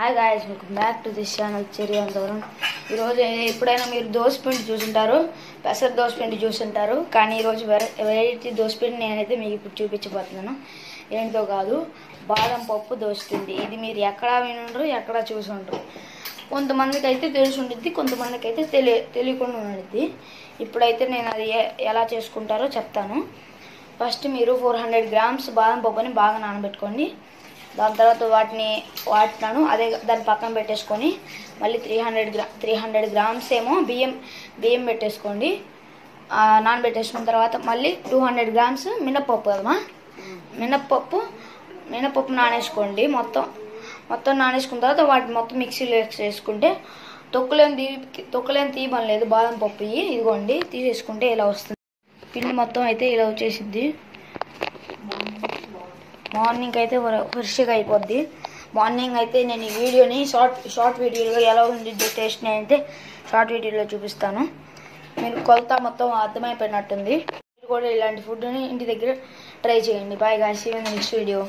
Hi guys, welcome back to this channel చెరి అందరం. ఈరోజు ఎప్పుడైనా మీరు దోసపిండి చూసుంటారు, పెసర దోసపిండి చూసుంటారు. కానీ ఈరోజు వెరైటీ దోసపిండి నేనైతే మీకు ఇప్పుడు చూపించబోతున్నాను. ఏంటో కాదు, బాదం పప్పు దోసపిండి. ఇది మీరు ఎక్కడా వినుండ్రు, ఎక్కడా చూసుండ్రు. కొంతమందికి అయితే తెలిసి ఉంటుంది, కొంతమందికి అయితే తెలియకుండా ఉంటుంది. ఇప్పుడైతే నేను అది ఎలా చేసుకుంటారో చెప్తాను. ఫస్ట్ మీరు 400 గ్రామ్స్ బాదం పప్పుని బాగా నానబెట్టుకోండి. దాని తర్వాత వాటినాను దాన్ని పక్కన పెట్టేసుకొని మళ్ళీ 300 గ్రామ్స్ ఏమో బియ్యం పెట్టేసుకోండి. నానబెట్టేసుకున్న తర్వాత మళ్ళీ 200 గ్రామ్స్ మినపప్పు కదమ్మా, మినపప్పు నానేసుకోండి. మొత్తం నానేసుకున్న తర్వాత వాటిని మొత్తం మిక్సీలో వేసుకుంటే తొక్కలేని తీయమని లేదు. బాదం పప్పు ఇదిగోండి, తీసేసుకుంటే ఇలా వస్తుంది. పిండి మొత్తం అయితే ఇలా వచ్చేసిద్ది. మార్నింగ్ అయితే ఫ్రెష్గా అయిపోద్ది. మార్నింగ్ అయితే నేను ఈ వీడియోని షార్ట్ వీడియోలో ఎలా ఉంది టేస్ట్ అయితే షార్ట్ వీడియోలో చూపిస్తాను. మీరు కొలత మొత్తం అర్థమైపోయినట్టుంది. మీరు కూడా ఇలాంటి ఫుడ్ని ఇంటి దగ్గర ట్రై చేయండి. Bye guys, see you in the next video.